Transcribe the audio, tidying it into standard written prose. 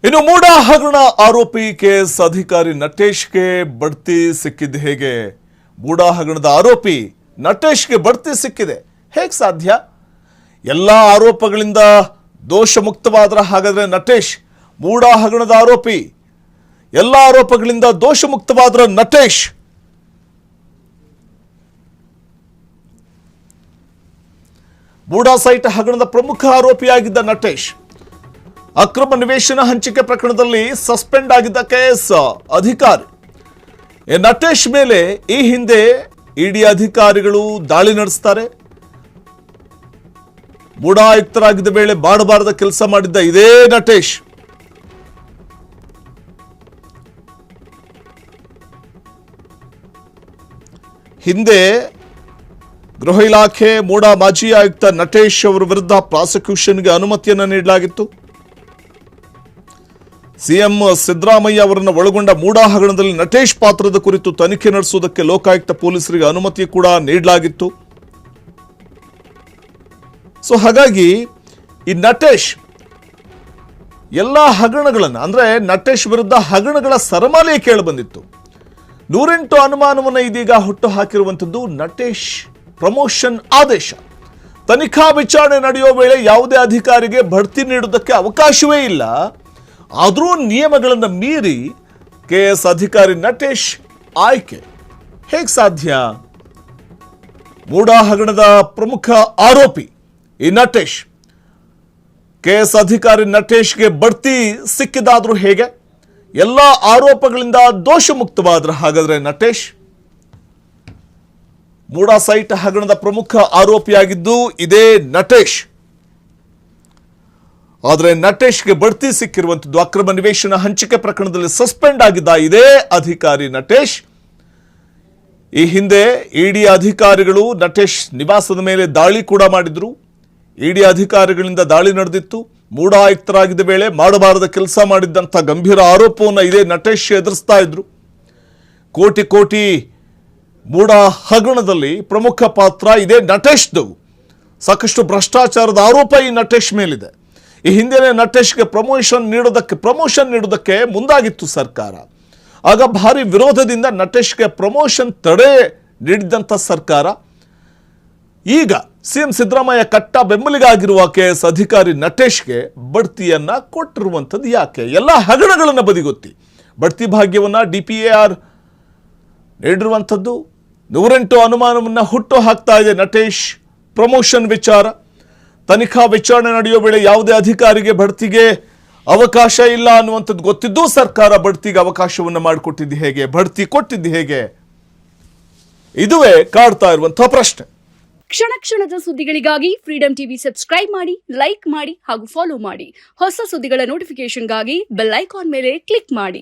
ಇನ್ನು ಮೂಡ ಹಗರಣ ಆರೋಪಿ ಕೆಎಸ್ ಅಧಿಕಾರಿ ನಟೇಶ್ಗೆ ಬಡ್ತಿ ಸಿಕ್ಕಿದ್ದು ಹೇಗೆ? ಮೂಡ ಹಗರಣದ ಆರೋಪಿ ನಟೇಶ್ಗೆ ಬಡ್ತಿ ಸಿಕ್ಕಿದೆ ಹೇಗೆ ಸಾಧ್ಯ? ಎಲ್ಲ ಆರೋಪಗಳಿಂದ ದೋಷ ಮುಕ್ತವಾದ್ರ ಹಾಗಾದ್ರೆ ನಟೇಶ್ ಮೂಡ ಹಗರಣದ ಆರೋಪಿ, ಎಲ್ಲ ಆರೋಪಗಳಿಂದ ದೋಷ ಮುಕ್ತವಾದ್ರ ನಟೇಶ್ ಮೂಡ ಸೈಟ್ ಹಗರಣದ ಪ್ರಮುಖ ಆರೋಪಿಯಾಗಿದ್ದ ನಟೇಶ್ ಅಕ್ರಮ ನಿವೇಶನ ಹಂಚಿಕೆ ಪ್ರಕರಣದಲ್ಲಿ ಸಸ್ಪೆಂಡ್ ಆಗಿದ್ದ ಕೆಎಸ್ ಅಧಿಕಾರಿ ನಟೇಶ್ ಮೇಲೆ ಈ ಹಿಂದೆ ಇಡಿ ಅಧಿಕಾರಿಗಳು ದಾಳಿ ನಡೆಸ್ತಾರೆ. ಮೂಡ ಆಯುಕ್ತರಾಗಿದ್ದ ವೇಳೆ ಮಾಡಬಾರದ ಕೆಲಸ ಮಾಡಿದ್ದ ಇದೇ ನಟೇಶ್ ಹಿಂದೆ ಗೃಹ ಇಲಾಖೆ ಮೂಡ ಮಾಜಿ ಆಯುಕ್ತ ನಟೇಶ್ ಅವರ ವಿರುದ್ಧ ಪ್ರಾಸಿಕ್ಯೂಷನ್ಗೆ ಅನುಮತಿಯನ್ನು ನೀಡಲಾಗಿತ್ತು. ಸಿಎಂ ಸಿದ್ದರಾಮಯ್ಯ ಅವರನ್ನು ಒಳಗೊಂಡ ಮೂಡ ಹಗರಣದಲ್ಲಿ ನಟೇಶ್ ಪಾತ್ರದ ಕುರಿತು ತನಿಖೆ ನಡೆಸುವುದಕ್ಕೆ ಲೋಕಾಯುಕ್ತ ಪೊಲೀಸರಿಗೆ ಅನುಮತಿ ಕೂಡ ನೀಡಲಾಗಿತ್ತು. ಸೊ ಹಾಗಾಗಿ ಈ ನಟೇಶ್ ಎಲ್ಲ ಹಗರಣಗಳನ್ನು ಅಂದ್ರೆ ನಟೇಶ್ ವಿರುದ್ಧ ಹಗರಣಗಳ ಸರಮಾಲೆಯೇ ಕೇಳಿ ಬಂದಿತ್ತು. 108 ಅನುಮಾನವನ್ನು ಇದೀಗ ಹುಟ್ಟು ಹಾಕಿರುವಂಥದ್ದು ನಟೇಶ್ ಪ್ರಮೋಷನ್ ಆದೇಶ. ತನಿಖಾ ವಿಚಾರಣೆ ನಡೆಯುವ ವೇಳೆ ಯಾವುದೇ ಅಧಿಕಾರಿಗೆ ಬಡ್ತಿ ನೀಡುವುದಕ್ಕೆ ಅವಕಾಶವೇ ಇಲ್ಲ. ಆದರೂ ನಿಯಮಗಳನ್ನು ಮೀರಿ ಕೆಎಸ್ ಅಧಿಕಾರಿ ನಟೇಶ್ ಆಯ್ಕೆ ಹೇಗೆ ಸಾಧ್ಯ? ಮೂಡ ಹಗರಣದ ಪ್ರಮುಖ ಆರೋಪಿ ಈ ನಟೇಶ್, ಕೆಎಸ್ ಅಧಿಕಾರಿ ನಟೇಶ್ಗೆ ಬಡ್ತಿ ಸಿಕ್ಕಿದಾದ್ರೂ ಹೇಗೆ? ಎಲ್ಲ ಆರೋಪಗಳಿಂದ ದೋಷ ಮುಕ್ತವಾದ್ರ ಹಾಗಾದ್ರೆ ನಟೇಶ್ ಮೂಡ ಸೈಟ್ ಹಗರಣದ ಪ್ರಮುಖ ಆರೋಪಿಯಾಗಿದ್ದು ಇದೇ ನಟೇಶ್. ಆದರೆ ನಟೇಶ್ಗೆ ಬಡ್ತಿ ಸಿಕ್ಕಿರುವಂಥದ್ದು ಅಕ್ರಮ ನಿವೇಶನ ಹಂಚಿಕೆ ಪ್ರಕರಣದಲ್ಲಿ ಸಸ್ಪೆಂಡ್ ಆಗಿದ್ದ ಇದೇ ಅಧಿಕಾರಿ ನಟೇಶ್. ಈ ಹಿಂದೆ ಇಡಿ ಅಧಿಕಾರಿಗಳು ನಟೇಶ್ ನಿವಾಸದ ಮೇಲೆ ದಾಳಿ ಕೂಡ ಮಾಡಿದ್ರು. ಇಡಿ ಅಧಿಕಾರಿಗಳಿಂದ ದಾಳಿ ನಡೆದಿತ್ತು. ಮೂಡ ಆಯುಕ್ತರಾಗಿದ್ದ ವೇಳೆ ಮಾಡಬಾರದ ಕೆಲಸ ಮಾಡಿದ್ದಂಥ ಗಂಭೀರ ಆರೋಪವನ್ನು ಇದೇ ನಟೇಶ್ ಎದುರಿಸ್ತಾ ಇದ್ರು. ಕೋಟಿ ಕೋಟಿ ಮೂಡ ಹಗರಣದಲ್ಲಿ ಪ್ರಮುಖ ಪಾತ್ರ ಇದೇ ನಟೇಶ್ದು. ಸಾಕಷ್ಟು ಭ್ರಷ್ಟಾಚಾರದ ಆರೋಪ ಈ ನಟೇಶ್ ಮೇಲಿದೆ. ಈ ಹಿಂದೆ ನಟೇಶ್ಗೆ ಪ್ರಮೋಷನ್ ನೀಡೋದಕ್ಕೆ ಮುಂದಾಗಿತ್ತು ಸರ್ಕಾರ. ಆಗ ಭಾರಿ ವಿರೋಧದಿಂದ ನಟೇಶ್ಗೆ ಪ್ರಮೋಷನ್ ತಡೆ ನೀಡಿದಂಥ ಸರ್ಕಾರ ಈಗ ಸಿಎಂ ಸಿದ್ದರಾಮಯ್ಯ ಕಟ್ಟ ಬೆಂಬಲಿಗಾಗಿರುವ ಕೆಎಸ್ ಅಧಿಕಾರಿ ನಟೇಶ್ಗೆ ಬಡ್ತಿಯನ್ನ ಕೊಟ್ಟಿರುವಂಥದ್ದು ಯಾಕೆ? ಎಲ್ಲ ಹಗರಣಗಳನ್ನು ಬದಿಗೊತ್ತಿ ಬಡ್ತಿ ಭಾಗ್ಯವನ್ನ DPAR ನೀಡಿರುವಂಥದ್ದು 108 ಅನುಮಾನವನ್ನ ಹುಟ್ಟು ಹಾಕ್ತಾ ಇದೆ ನಟೇಶ್ ಪ್ರಮೋಷನ್ ವಿಚಾರ. ತನಿಖಾ ವಿಚಾರಣೆ ನಡೆಯುವ ವೇಳೆ ಯಾವುದೇ ಅಧಿಕಾರಿಗೆ ಬಡ್ತಿಗೆ ಅವಕಾಶ ಇಲ್ಲ ಅನ್ನುವಂಥದ್ದು ಗೊತ್ತಿದ್ದು ಸರ್ಕಾರ ಬಡ್ತಿಗೆ ಅವಕಾಶವನ್ನು ಮಾಡಿಕೊಟ್ಟಿದ್ದು ಹೇಗೆ? ಬಡ್ತಿ ಕೊಟ್ಟಿದ್ದು ಹೇಗೆ? ಇದುವೇ ಕಾಡ್ತಾ ಇರುವಂತಹ ಪ್ರಶ್ನೆ. ಕ್ಷಣ ಕ್ಷಣದ ಸುದ್ದಿಗಳಿಗಾಗಿ ಫ್ರೀಡಂ ಟಿವಿ ಸಬ್ಸ್ಕ್ರೈಬ್ ಮಾಡಿ, ಲೈಕ್ ಮಾಡಿ ಹಾಗೂ ಫಾಲೋ ಮಾಡಿ. ಹೊಸ ಸುದ್ದಿಗಳ ನೋಟಿಫಿಕೇಶನ್ಗಾಗಿ ಬೆಲ್ ಐಕಾನ್ ಮೇಲೆ ಕ್ಲಿಕ್ ಮಾಡಿ.